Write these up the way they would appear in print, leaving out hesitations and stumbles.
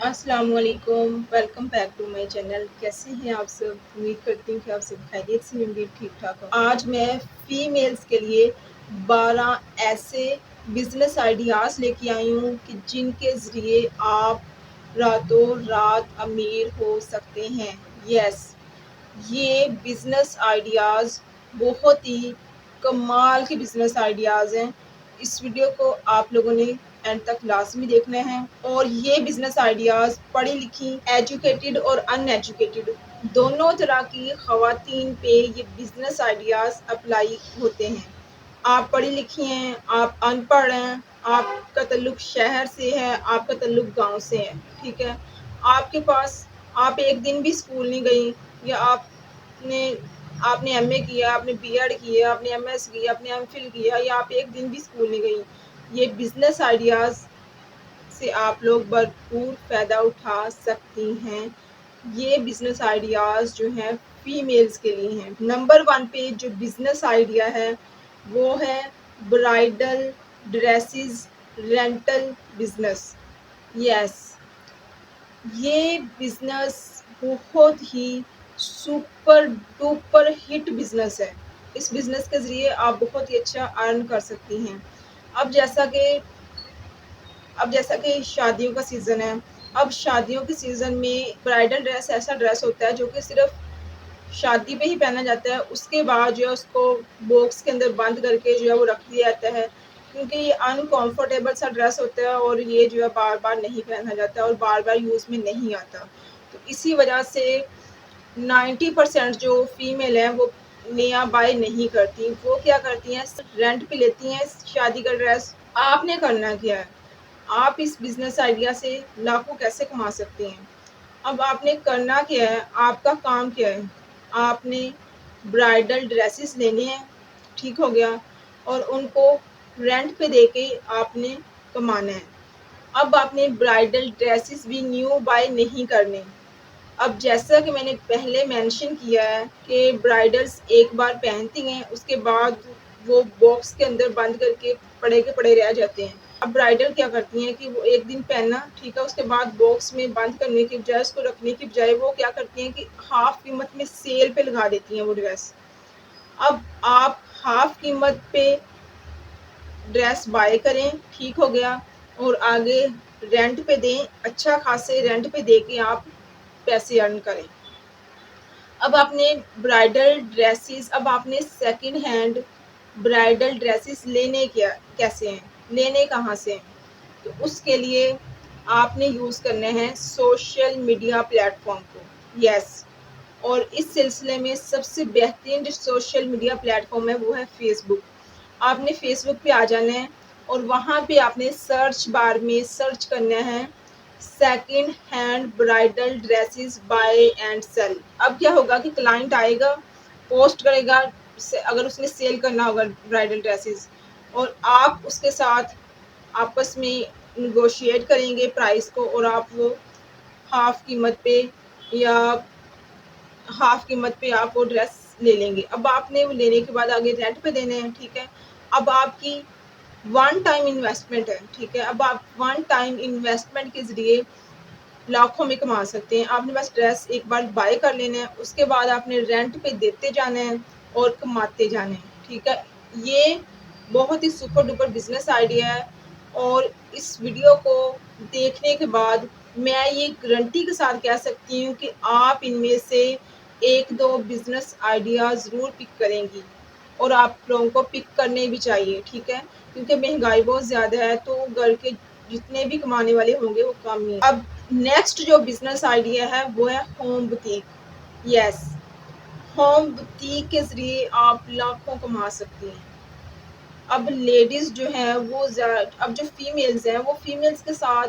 अस्सलाम वालेकुम, welcome back to my channel. कैसे हैं आप सब? उम्मीद करती हूँ कि आप सब खैरियत से होंगे, ठीक-ठाक हो। आज मैं फीमेल्स के लिए 12 ऐसे बिज़नेस आइडियाज़ लेके आई हूँ कि जिनके ज़रिए आप रातों रात अमीर हो सकते हैं। यस, ये बिज़नेस आइडियाज़ बहुत ही कमाल के बिज़नेस आइडियाज़ हैं। इस वीडियो को आप लोगों ने एंड तक लाज़मी देखना है और ये बिज़नेस आइडियाज़ पढ़ी-लिखी, एजुकेटेड और अनएजुकेटेड दोनों तरह की ख़वातीन पे ये बिज़नेस आइडियाज़ अप्लाई होते हैं। आप पढ़ी-लिखी हैं, आप अनपढ़ हैं, आपका ताल्लुक शहर से है, आपका ताल्लुक गाँव से है, ठीक है? आपके पास आप एक दिन भी स्कूल नहीं गई या आपने आपने एमए किया, आपने बीएड किया, आपने एमएस किया, आपने एमफिल किया या आप एक दिन भी स्कूल नहीं गई। ये बिज़नेस आइडियाज़ से आप लोग भरपूर फ़ायदा उठा सकती हैं। ये बिज़नेस आइडियाज़ जो हैं फीमेल्स के लिए हैं। नंबर 1 पे जो बिज़नेस आइडिया है वो है bridal dresses rental business. Yes, ये बिज़नेस बहुत ही सुपर डुपर हिट बिज़नेस है। इस बिज़नेस के ज़रिए आप बहुत ही अच्छा अर्न कर सकती हैं। अब जैसा कि अब जैसा कि शादियों का सीज़न है, अब शादियों के सीज़न में ब्राइडल ड्रेस ऐसा ड्रेस होता है जो कि सिर्फ़ शादी पे ही पहना जाता है, उसके बाद जो है उसको बॉक्स के अंदर बंद करके जो है वो रख दिया जाता है, क्योंकि ये अनकम्फर्टेबल सा ड्रेस होता है और ये जो है बार-बार नहीं पहना जाता है और बार-बार यूज़ में नहीं आता। तो इसी वजह से 90% जो फीमेल हैं वो नया बाय नहीं करती, वो क्या करती हैं रेंट पे लेती हैं शादी का ड्रेस। आपने करना क्या है? आप इस बिज़नेस आइडिया से लाखों कैसे कमा सकती हैं? अब आपने करना क्या है, आपका काम क्या है? आपने ब्राइडल ड्रेसेस लेने हैं, ठीक हो गया, और उनको रेंट पे देके आपने कमाना है। अब आपने ब्राइडल ड्रेसेस भी न्यू बाय नहीं करने। अब जैसा कि मैंने पहले मेंशन किया है कि ब्राइडल्स एक बार पहनती हैं, उसके बाद वो बॉक्स के अंदर बंद करके पड़े के पड़े रह जाते हैं। अब ब्राइडल क्या करती हैं कि वो एक दिन पहना, ठीक है, उसके बाद बॉक्स में बंद करने की बजाय, उसको रखने की बजाय वो क्या करती हैं कि हाफ कीमत में सेल पे लगा देती हैं वो ड्रेस। अब आप हाफ कीमत पे ड्रेस बाय करें, ठीक हो गया, और आगे रेंट पे दें, अच्छा खासे रेंट पे दे के आप पैसे अर्न करें। अब आपने सेकंड हैंड ब्राइडल ड्रेसेस लेने क्या कैसे हैं, लेने कहाँ से हैं? तो उसके लिए आपने यूज़ करने हैं सोशल मीडिया प्लेटफॉर्म को। यस, और इस सिलसिले में सबसे बेहतरीन जो सोशल मीडिया प्लेटफॉर्म है वो है फेसबुक। आपने फेसबुक पे आ जाना है और वहाँ पे आपने सर्च बार में सर्च करना है second hand bridal dresses buy and sell. अब क्या होगा कि क्लाइंट आएगा, पोस्ट करेगा, अगर उसने सेल करना होगा ब्राइडल ड्रेसेस, और आप उसके साथ आपस में निगोशिएट करेंगे प्राइस को, और आप वो हाफ कीमत पे या हाफ कीमत पे आप वो ड्रेस ले लेंगे। अब आपने वो लेने के बाद आगे रेंट पे देने हैं, ठीक है। अब आपकी वन टाइम इन्वेस्टमेंट है, ठीक है। अब आप वन टाइम इन्वेस्टमेंट के ज़रिए लाखों में कमा सकते हैं। आपने बस ड्रेस एक बार बाय कर लेना है, उसके बाद आपने रेंट पे देते जाना है और कमाते जाना है, ठीक है। ये बहुत ही सुपर डुपर बिज़नेस आइडिया है और इस वीडियो को देखने के बाद मैं ये गारंटी के साथ कह सकती हूँ कि आप इनमें से 1-2 बिज़नेस आइडिया ज़रूर पिक करेंगी और आप लोगों को पिक करने भी चाहिए, ठीक है। क्योंकि महँगाई बहुत ज़्यादा है, तो घर के जितने भी कमाने वाले होंगे वो कम ही हैं। अब नेक्स्ट जो बिज़नेस आइडिया है वो है home boutique. Yes, home boutique के ज़रिए आप लाखों कमा सकती हैं। अब लेडीज़ जो हैं वो अब जो फीमेल्स हैं वो फीमेल्स के साथ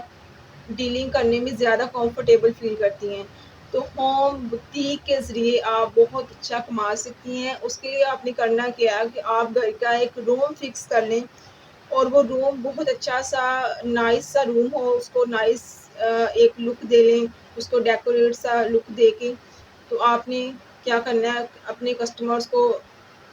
डीलिंग करने में ज़्यादा कंफर्टेबल फ़ील करती हैं। तो होम बुटीक के ज़रिए आप बहुत अच्छा कमा सकती हैं। उसके लिए आपने करना क्या है कि आप घर का एक रूम फ़िक्स कर लें और वो रूम बहुत अच्छा-सा नाइस सा रूम हो, उसको नाइस एक लुक दे लें, उसको डेकोरेट सा लुक दे के। तो आपने क्या करना है, अपने कस्टमर्स को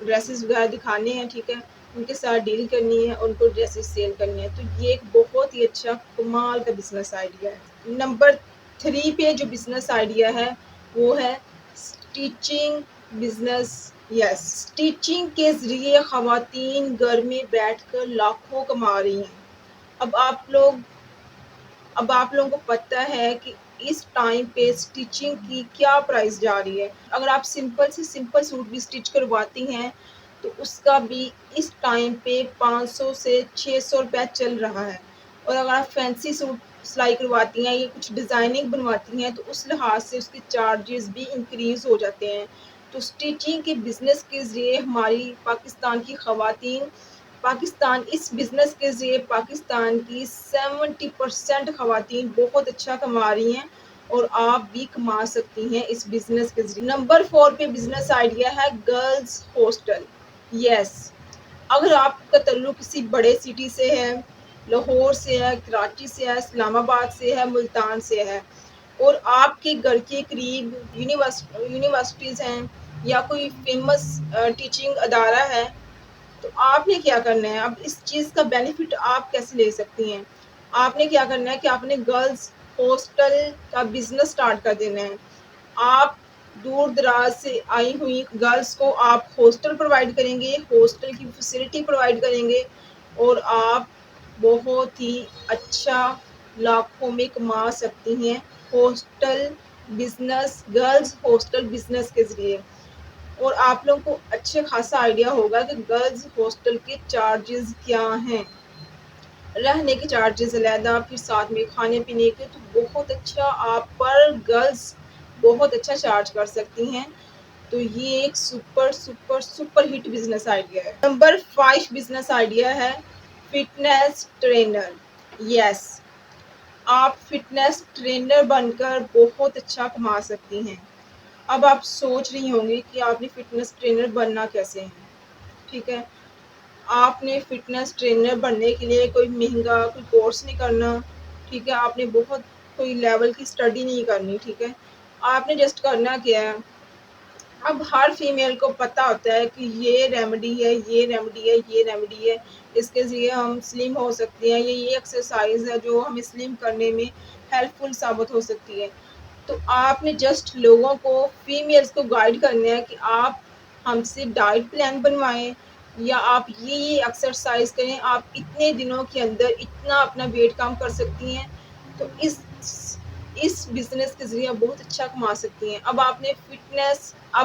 ड्रेसेस वगैरह दिखाने हैं, ठीक है, उनके साथ डील करनी है, उनको ड्रेसेस सेल करनी है। तो ये एक बहुत ही अच्छा कमाल का बिज़नेस आइडिया है। नंबर 3 पे जो बिज़नेस आइडिया है वो है स्टिचिंग बिज़नेस। यस, स्टिचिंग के ज़रिए ख़वातीन घर में बैठकर लाखों कमा रही हैं। अब आप लोग अब आप लोगों को पता है कि इस टाइम पे स्टिचिंग की क्या प्राइस जा रही है। अगर आप सिंपल से सिंपल सूट भी स्टिच करवाती हैं तो उसका भी इस टाइम पे 500 से 600 रुपया चल रहा है। और अगर आप फैंसी सूट सिलाई करवाती हैं या कुछ डिज़ाइनिंग बनवाती हैं तो उस लिहाज से उसके चार्जेस भी इंक्रीज़ हो जाते हैं। तो स्टिचिंग के बिज़नेस के ज़रिए हमारी पाकिस्तान की ख़वातीन पाकिस्तान इस बिज़नेस के ज़रिए पाकिस्तान की 70% ख़वातीन बहुत अच्छा कमा रही हैं और आप भी कमा सकती हैं इस बिज़नेस के ज़रिए। नंबर 4 पे बिज़नेस आइडिया है गर्ल्स हॉस्टल। यस, अगर आपका ताल्लुक किसी बड़े सिटी से है, लाहौर से है, कराची से है, इस्लामाबाद से है, मुल्तान से है और आपके घर के करीब यूनिवर्सिटीज़ हैं या कोई फ़ेमस टीचिंग अदारा है, तो आपने क्या करना है, अब इस चीज़ का बेनिफिट आप कैसे ले सकती हैं? आपने क्या करना है कि आपने गर्ल्स हॉस्टल का बिज़नेस स्टार्ट कर देना है। आप दूर-दराज से आई हुई गर्ल्स को आप हॉस्टल प्रोवाइड करेंगे, हॉस्टल की फैसिलिटी प्रोवाइड करेंगे और आप बहुत ही अच्छा लाखों में कमा सकती हैं hostel business girls hostel business के ज़रिए। और आप लोगों को अच्छे खासा आइडिया होगा कि गर्ल्स हॉस्टल के चार्जेस क्या हैं। रहने के चार्जेस अलहदा, फिर साथ में खाने-पीने के, तो बहुत अच्छा आप पर गर्ल्स बहुत अच्छा चार्ज कर सकती हैं। तो ये एक super, super, super hit business idea है। नंबर 5 बिज़नेस आइडिया है फिटनेस ट्रेनर। यस, आप फिटनेस ट्रेनर बनकर बहुत अच्छा कमा सकती हैं। अब आप सोच रही होंगी कि आपने फ़िटनेस ट्रेनर बनना कैसे है, ठीक है? आपने फ़िटनेस ट्रेनर बनने के लिए कोई महँगा कोई कोर्स नहीं करना, ठीक है? आपने बहुत कोई लेवल की स्टडी नहीं करनी, ठीक है? आपने जस्ट करना क्या है, अब हर फीमेल को पता होता है कि ये रेमेडी है, ये रेमेडी है, ये रेमेडी है, इसके ज़रिए हम स्लिम हो सकते हैं, ये एक्सरसाइज़ है जो हमें स्लिम करने में हेल्पफुल साबित हो सकती है। तो आपने जस्ट लोगों को फीमेल्स को गाइड करना है कि आप हमसे डाइट प्लान बनवाएँ या आप ये एक्सरसाइज़ करें, आप इतने दिनों के अंदर इतना अपना वेट कम कर सकती हैं। तो इस बिज़नेस के ज़रिए आप बहुत अच्छा कमा सकती हैं। अब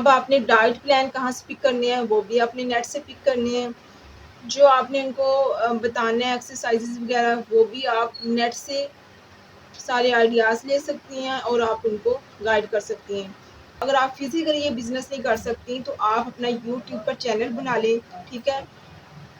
आपने डाइट प्लान कहाँ से पिक करने हैं, वो भी आपने नेट से पिक करने हैं। जो आपने उनको बताना है एक्सरसाइज़ेज़ वगैरह, वो भी आप नेट से सारे आइडियाज़ ले सकती हैं और आप उनको गाइड कर सकती हैं। अगर आप फिज़िकली ये बिज़नेस नहीं कर सकती तो आप अपना यूट्यूब पर चैनल बना लें, ठीक है?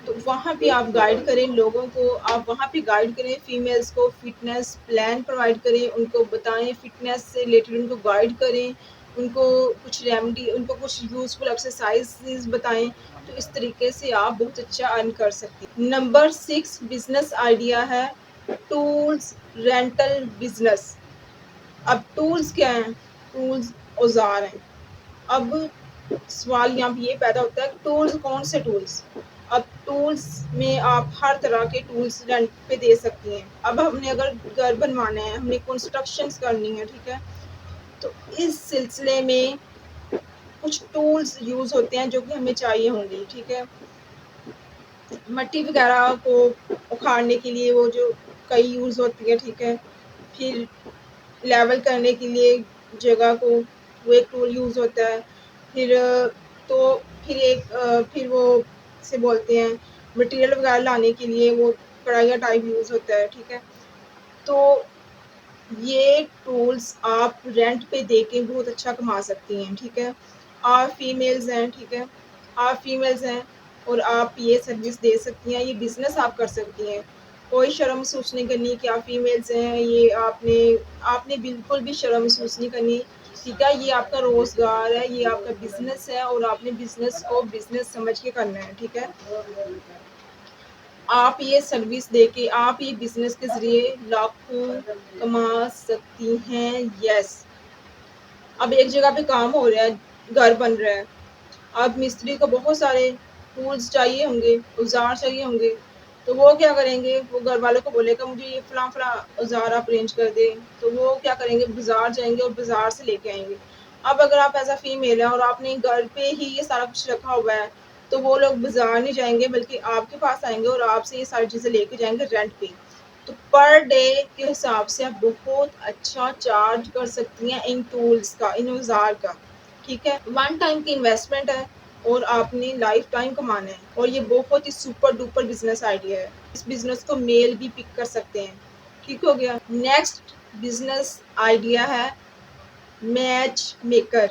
तो वहाँ पे आप गाइड करें लोगों को, आप वहाँ पे गाइड करें फीमेल्स को, फ़िटनेस प्लान प्रोवाइड करें, उनको बताएँ फ़िटनेस से रिलेटेड उनको गाइड करें, उनको कुछ रेमेडी उनको कुछ यूज़फुल एक्सरसाइज़ेज़ बताएँ, तो इस तरीके से आप बहुत अच्छा अर्न कर सकती हैं। नंबर 6 बिज़नेस आइडिया है टूल्स रेंटल बिज़नेस। अब टूल्स क्या हैं? टूल्स औज़ार हैं। अब सवाल यहाँ पे ये पैदा होता है कि टूल्स कौन से टूल्स? अब टूल्स में आप हर तरह के टूल्स रेंट पे दे सकती हैं। अब हमने अगर घर बनवाना है, हमने कंस्ट्रक्शंस करनी है, ठीक है? तो इस सिलसिले में कुछ टूल्स यूज़ होते हैं जो कि हमें चाहिए होंगे, ठीक है? मिट्टी वगैरह को उखाड़ने के लिए वो जो कई यूज़ होती है, ठीक है? फिर लेवल करने के लिए जगह को वो एक टूल यूज़ होता है। फिर तो फिर वो इसे बोलते हैं मटेरियल वगैरह लाने के लिए वो कढ़ाइया टाइप यूज़ होता है, ठीक है? तो ये टूल्स आप रेंट पे दे के बहुत अच्छा कमा सकती हैं, ठीक है? आप फीमेल्स हैं, ठीक है? आप फीमेल्स हैं और आप ये सर्विस दे सकती हैं, ये बिज़नेस आप कर सकती हैं। कोई शर्म महसूस नहीं करनी कि आप फीमेल्स हैं, ये आपने आपने बिल्कुल भी शर्म महसूस नहीं करनी, ठीक है? ये आपका रोज़गार है, ये आपका बिज़नेस है और आपने बिज़नेस को बिज़नेस समझ के करना है, ठीक है? आप ये सर्विस देके आप ये बिज़नेस के ज़रिए लाखों कमा सकती हैं। यस, अब एक जगह पे काम हो रहा है, घर बन रहा है। अब मिस्त्री को बहुत सारे टूल्स चाहिए होंगे, औज़ार चाहिए होंगे। तो वो क्या करेंगे, वो घर वालों को बोलेगा मुझे ये फलां औज़ार आप अरेंज कर दें, तो वो क्या करेंगे, बाज़ार जाएँगे और बाज़ार से लेके आएँगे। अब अगर आप एज़ अ फीमेल हैं और आपने घर पे ही ये सारा कुछ रखा हुआ है, तो वो लोग बाज़ार नहीं जाएँगे बल्कि आपके पास आएँगे और आपसे ये सारी चीज़ें लेके जाएँगे रेंट पे। तो पर डे के हिसाब से आप बहुत अच्छा चार्ज कर सकती हैं इन टूल्स का, इन औज़ार का, ठीक है? वन टाइम की इन्वेस्टमेंट है और आपने लाइफ टाइम कमाना है और ये बहुत ही सुपर डुपर बिजनेस आइडिया है। इस बिजनेस को मेल भी पिक कर सकते हैं। ठीक हो गया। नेक्स्ट बिजनेस आइडिया है match maker.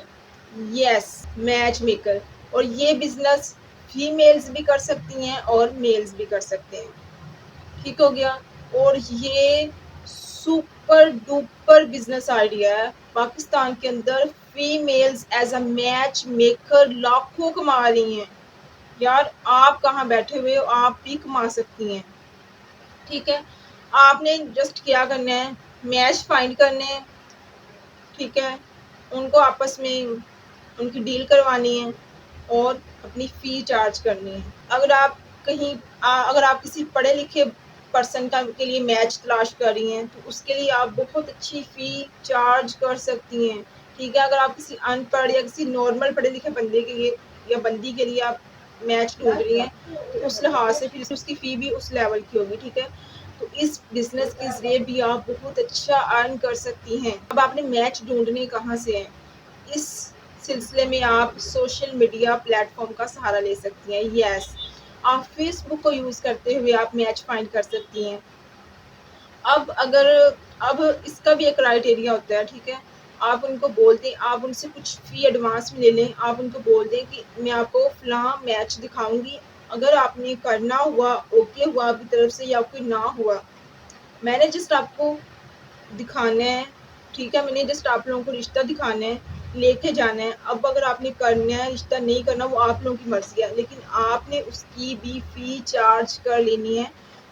Yes, match maker. और ये बिजनेस फीमेल्स भी कर सकती हैं और मेल्स भी कर सकते हैं। ठीक हो गया। और ये सुपर डुपर बिजनेस आइडिया है। पाकिस्तान के अंदर females as a matchmaker लाखों कमा रही हैं। यार आप कहाँ बैठे हुए हो, आप भी कमा सकती हैं। ठीक है, आपने जस्ट क्या करना है, मैच फाइंड करने हैं, ठीक है, उनको आपस में उनकी डील करवानी है और अपनी फ़ी चार्ज करनी है। अगर आप कहीं अगर आप किसी पढ़े लिखे पर्सन का के लिए मैच तलाश कर रही हैं, तो उसके लिए आप बहुत अच्छी फ़ी चार्ज कर सकती हैं। ठीक है, अगर आप किसी अनपढ़ या किसी नॉर्मल पढ़े लिखे बंदे के लिए या बंदी के लिए आप मैच ढूँढ रही हैं, तो उस लिहाज से फिर उसकी फ़ी भी उस लेवल की होगी, ठीक है? तो इस बिज़नेस के ज़रिए भी आप बहुत अच्छा अर्न कर सकती हैं। अब आपने मैच ढूँढने कहाँ से हैं? इस सिलसिले में आप सोशल मीडिया प्लेटफॉर्म का सहारा ले सकती हैं। यस, आप फेसबुक को यूज़ करते हुए आप मैच फाइंड कर सकती हैं। अब अगर अब इसका भी एक क्राइटेरिया होता है, ठीक है? आप उनको बोल दें, आप उनसे कुछ फ़ी एडवांस में ले लें, आप उनको बोल दें कि मैं आपको फ़लाँ मैच दिखाऊँगी, अगर आपने करना हुआ, ओके हुआ आपकी तरफ से या कोई ना हुआ, मैंने जस्ट आपको दिखाना है, ठीक है? मैंने जस्ट आप लोगों को रिश्ता दिखाना है, लेके जाना है। अब अगर आपने करना है, रिश्ता नहीं करना, वो आप लोगों की मर्ज़ी है, लेकिन आपने उसकी भी फ़ी चार्ज कर लेनी है।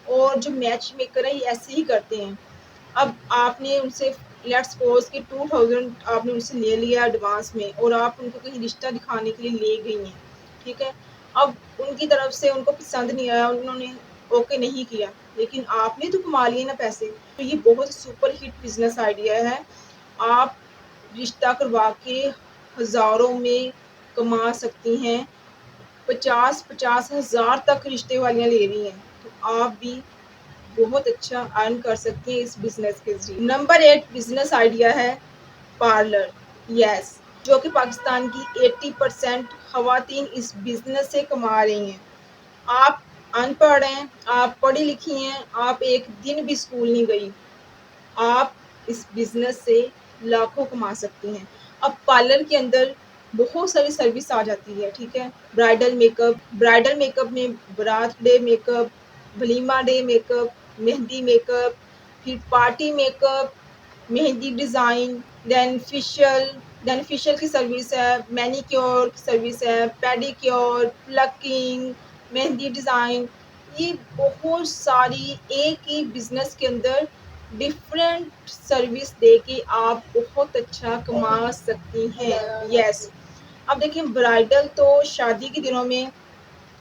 और जो मैच मेकर है, ये ऐसे ही करते हैं। अब आपने उनसे लेट्स सपोज़ कि 2000 आपने उनसे ले लिया एडवांस में और आप उनको कहीं रिश्ता दिखाने के लिए ले गई हैं, ठीक है? अब उनकी तरफ से उनको पसंद नहीं आया, उन्होंने ओके नहीं किया, लेकिन आपने तो कमा लिए ना पैसे। तो ये बहुत सुपर हिट बिज़नेस आइडिया है। आप रिश्ता करवा के हज़ारों में कमा सकती हैं। 50-50 हज़ार तक रिश्ते वालियाँ ले रही हैं, तो आप भी बहुत अच्छा अर्न कर सकती हैं इस बिज़नेस के ज़रिए। नंबर 8 बिज़नेस आइडिया है पार्लर। यस, जो कि पाकिस्तान की 80% ख़वातीन इस बिज़नेस से कमा रही हैं। आप अनपढ़ हैं, आप पढ़ी लिखी हैं, आप एक दिन भी स्कूल नहीं गई, आप इस बिज़नेस से लाखों कमा सकती हैं। अब पार्लर के अंदर बहुत सारी सर्विस आ जाती है, ठीक है? ब्राइडल मेकअप में बारात डे मेकअप, वलीमा डे मेकअप, मेहंदी मेकअप, फिर party makeup, mehndi design, then facial की सर्विस है, मैनीक्योर की सर्विस है, पेडीक्योर, प्लकिंग, मेहंदी डिज़ाइन, ये बहुत सारी एक ही बिज़नेस के अंदर डिफरेंट सर्विस दे के आप बहुत अच्छा कमा सकती हैं। यस, अब देखिए ब्राइडल तो शादी के दिनों में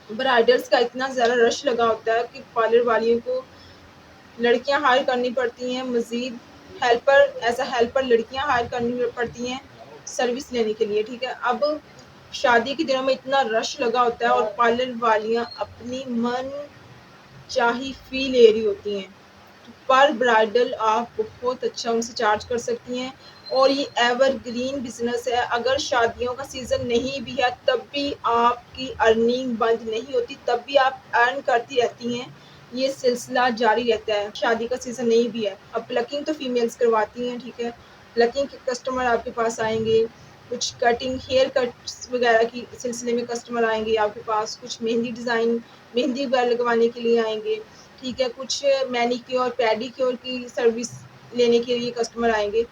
ब्राइडल्स का इतना ज़्यादा रश लगा होता है कि पार्लर वालियों को लड़कियां हायर करनी पड़ती हैं, मज़ीद हेल्पर एज़ अ हेल्पर लड़कियां हायर करनी पड़ती हैं सर्विस लेने के लिए, ठीक है? अब शादी के दिनों में इतना रश लगा होता है और पार्लर वालियां अपनी मन चाही फ़ी ले रही होती हैं। पर ब्राइडल आप बहुत अच्छा उनसे चार्ज कर सकती हैं और ये एवरग्रीन बिजनेस है। अगर शादियों का सीज़न नहीं भी है तब भी आपकी अर्निंग बंद नहीं होती, तब भी आप अर्न करती रहती हैं। ये सिलसिला जारी रहता है, शादी का सीज़न नहीं भी है। अब प्लकिंग तो फीमेल्स करवाती हैं, ठीक है? प्लकिंग के कस्टमर आपके पास आएंगे, कुछ कटिंग हेयर कट्स वगैरह की सिलसिले में कस्टमर आएंगे आपके पास, कुछ मेहंदी डिज़ाइन मेहंदी वगैरह लगवाने के लिए आएंगे, ठीक है, कुछ मैनीक्योर पेडिक्योर की सर्विस लेने के लिए कस्टमर आएंगे।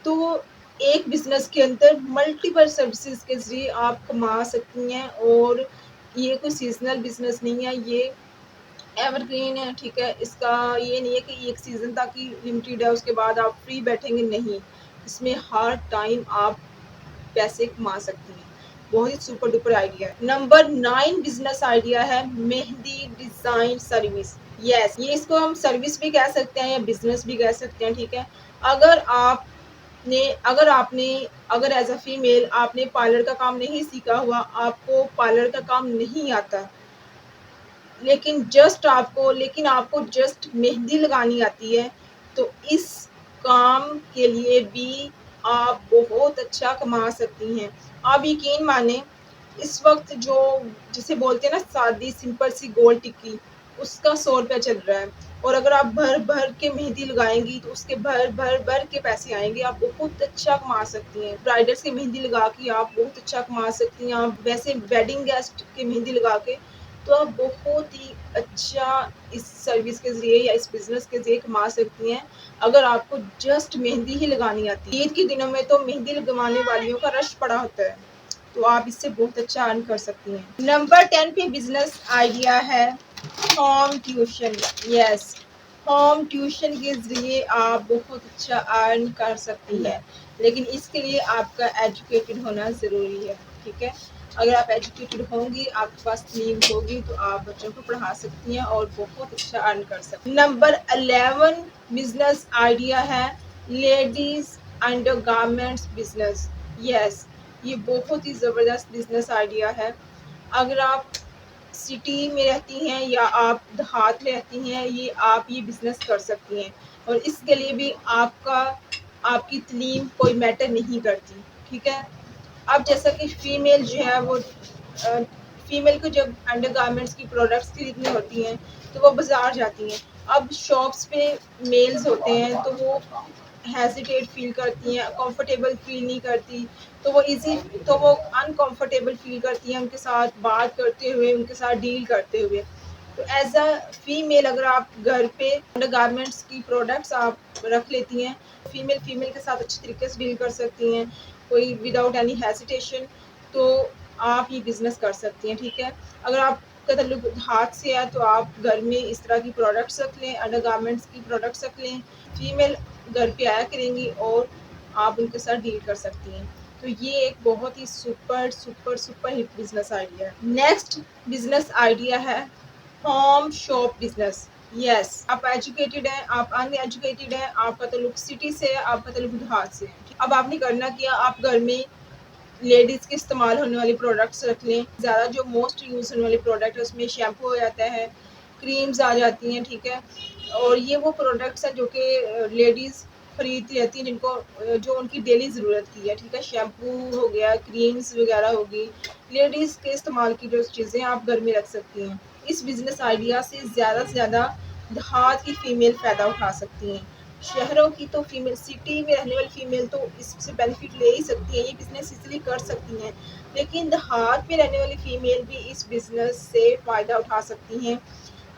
तो एक बिजनेस के अंदर मल्टीपल सर्विसेज के ज़रिए आप कमा सकती हैं और ये कोई सीजनल बिजनेस नहीं है, ये एवरग्रीन है, ठीक है? इसका ये नहीं है कि एक सीज़न तक ही लिमिटेड है, उसके बाद आप फ्री बैठेंगे, नहीं। इसमें हर टाइम आप पैसे कमा सकती हैं। बहुत ही सुपर डुपर आइडिया है। नंबर 9 बिजनेस आइडिया है मेहंदी डिज़ाइन सर्विस। यस, ये इसको हम सर्विस भी कह सकते हैं या बिज़नेस भी कह सकते हैं, ठीक है? अगर आपने अगर आपने अगर एज़ अ फीमेल आपने पार्लर का काम नहीं सीखा हुआ, आपको पार्लर का काम नहीं आता, लेकिन आपको जस्ट मेहंदी लगानी आती है, तो इस काम के लिए भी आप बहुत अच्छा कमा सकती हैं। आप यकीन मानें, इस वक़्त जो जिसे बोलते हैं ना सादी सिंपल सी गोल टिक्की, उसका ₹100 चल रहा है और अगर आप भर-भर के मेहंदी लगाएँगी तो उसके भर-भर के पैसे आएँगे, आप बहुत अच्छा कमा सकती हैं। ब्राइडल्स की मेहंदी लगा के आप बहुत अच्छा कमा सकती हैं, आप वैसे वेडिंग गेस्ट की मेहंदी लगा के तो आप बहुत ही अच्छा इस सर्विस के ज़रिए या इस बिज़नेस के ज़रिए कमा सकती हैं, अगर आपको जस्ट मेहंदी ही लगानी आती है। ईद के दिनों में तो मेहंदी लगवाने वालियों का रश पड़ा होता है, तो आप इससे बहुत अच्छा अर्न कर सकती हैं। नंबर 10 पे बिज़नेस आइडिया है home tuition. Yes, home tuition के ज़रिए आप बहुत अच्छा अर्न कर सकती हैं, लेकिन इसके लिए आपका एजुकेटेड होना ज़रूरी है, ठीक है? अगर आप एजुकेटेड होंगी, आपके पास तालीम होगी, तो आप बच्चों को पढ़ा सकती हैं और बहुत अच्छा अर्न कर सकती हैं। नंबर 11 बिज़नेस आइडिया है लेडीज़ अंडरगारमेंट्स बिज़नेस। यस, ये बहुत ही ज़बरदस्त बिज़नेस आइडिया है। अगर आप सिटी में रहती हैं या आप देहात में रहती हैं, ये बिज़नेस कर सकती हैं और इसके लिए भी आपकी तालीम कोई मैटर नहीं करती, ठीक है? अब जैसा कि फीमेल जो है वो फीमेल को जब अंडरगारमेंट्स की प्रोडक्ट्स खरीदनी होती हैं, तो वो बाज़ार जाती हैं। अब शॉप्स पे मेल्स होते हैं, तो वो हेजिटेट फ़ील करती हैं, कंफर्टेबल फ़ील नहीं करती, तो वो अनकंफर्टेबल फ़ील करती हैं उनके साथ बात करते हुए, उनके साथ डील करते हुए। तो एज़ अ फीमेल अगर आप घर पे अंडरगारमेंट्स की प्रोडक्ट्स आप रख लेती हैं, फीमेल फीमेल के साथ अच्छे तरीके से डील कर सकती हैं, कोई विदाउट एनी हेजिटेशन, तो आप ये बिज़नेस कर सकती हैं, ठीक है? अगर आपका ताल्लुक हाथ से है, तो आप घर में इस तरह की प्रोडक्ट्स रख लें, अंडरगारमेंट्स की प्रोडक्ट्स रख लें। फीमेल घर पे आया करेंगी और आप उनके साथ डील कर सकती हैं। तो ये एक बहुत ही सुपर हिट बिज़नेस आइडिया है। नेक्स्ट बिज़नेस आइडिया है होम शॉप बिज़नेस। यस, आप एजुकेटेड हैं, आप अनएजुकेटेड हैं, आपका ताल्लुक सिटी से है, आपका ताल्लुक देहात से है। अब आपने करना क्या, आप घर में लेडीज़ के इस्तेमाल होने वाले प्रोडक्ट्स रख लें। ज़्यादा जो मोस्ट यूज़ होने वाले प्रोडक्ट है उसमें शैम्पू आ जाता है, क्रीम्स आ जाती हैं, ठीक है? और ये वो प्रोडक्ट्स हैं जो कि लेडीज़ खरीदती रहती हैं जिनको जो उनकी डेली ज़रूरत की है, ठीक है? शैम्पू हो गया, क्रीम्स वगैरह होगी, लेडीज़ के इस्तेमाल की जो चीज़ें आप घर में रख सकती हैं। इस बिज़नेस आइडिया से ज़्यादा देहात की फ़ीमेल फ़ायदा उठा सकती हैं। शहरों की तो फीमेल सिटी में रहने वाली फीमेल तो इससे बेनिफिट ले ही सकती है, ये बिज़नेस इसलिए कर सकती हैं, लेकिन देहात में रहने वाली फीमेल भी इस बिज़नेस से फ़ायदा उठा सकती हैं।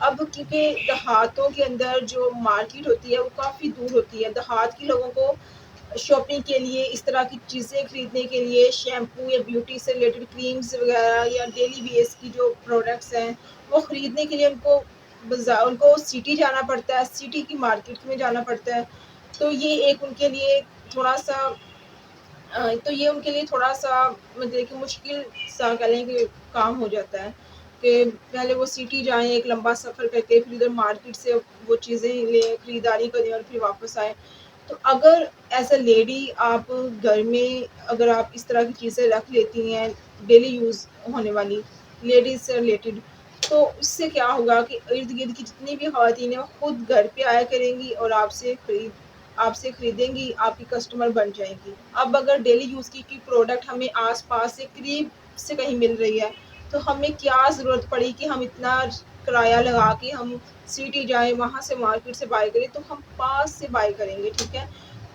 अब क्योंकि देहातों के अंदर जो मार्केट होती है वो काफ़ी दूर होती है, देहात के लोगों को शॉपिंग के लिए इस तरह की चीज़ें खरीदने के लिए शैम्पू या ब्यूटी से रिलेटेड क्रीम्स वगैरह या डेली बेस की जो प्रोडक्ट्स हैं वो खरीदने के लिए उनको सिटी जाना पड़ता है, सिटी की मार्केट में जाना पड़ता है। तो ये एक उनके लिए थोड़ा-सा तो ये उनके लिए थोड़ा-सा मतलब कि मुश्किल सा कह लें कि काम हो जाता है कि पहले वो सिटी जाएँ, एक लंबा सफ़र करके फिर उधर मार्केट से वो चीज़ें लें, खरीदारी करें और फिर वापस आएँ। तो अगर एज़ अ लेडी आप घर में अगर आप इस तरह की चीज़ें रख लेती हैं, डेली यूज़ होने वाली, लेडीज़ से रिलेटेड, तो इससे क्या होगा कि इर्द-गिर्द की जितनी भी ख़वातीन हैं, वो खुद घर पे आया करेंगी और आपसे खरीदेंगी, आपकी कस्टमर बन जाएँगी। अब अगर डेली यूज़ की प्रोडक्ट हमें आस-पास से करीब से कहीं मिल रही है, तो हमें क्या ज़रूरत पड़ी कि हम इतना किराया लगा के हम सिटी जाएँ, वहाँ से मार्केट से बाय करें, तो हम पास से बाय करेंगे, ठीक है?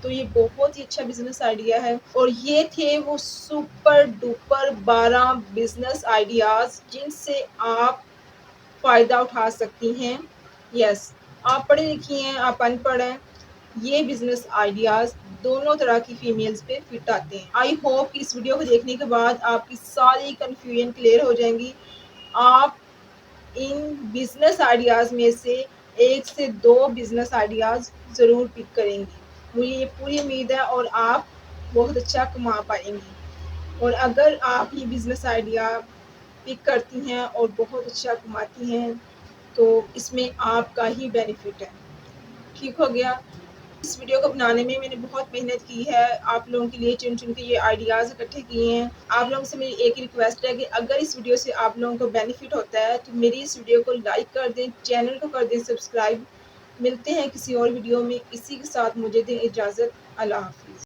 तो ये बहुत ही अच्छा बिज़नेस आइडिया है और ये थे वो सुपर डुपर 12 बिज़नेस आइडियाज़ जिनसे आप फ़ायदा उठा सकती हैं। यस, आप पढ़ी-लिखी हैं, आप अनपढ़ हैं, ये बिज़नेस आइडियाज़ दोनों तरह की फीमेल्स पे फिट आते हैं। आई होप कि इस वीडियो को देखने के बाद आपकी सारी कन्फ्यूजन क्लियर हो जाएँगी। आप इन बिज़नेस आइडियाज़ में से 1 से 2 बिज़नेस आइडियाज़ ज़रूर पिक करेंगी। मुझे ये पूरी उम्मीद है और आप बहुत अच्छा कमा पाएँगी और अगर आप ये बिज़नेस आइडिया पिक करती हैं और बहुत अच्छा कमाती हैं तो इसमें आपका ही बेनिफिट है। ठीक हो गया? इस वीडियो को बनाने में मैंने बहुत मेहनत की है, आप लोगों के लिए चुन-चुन के ये आइडियाज़ इकट्ठे किए हैं। आप लोगों से मेरी एक ही रिक्वेस्ट है कि अगर इस वीडियो से आप लोगों को बेनिफिट होता है, तो मेरी इस वीडियो को लाइक कर दें, चैनल को कर दें सब्सक्राइब। मिलते हैं किसी और वीडियो में, इसी के साथ मुझे दें इजाज़त। अल्लाह हाफ़िज़।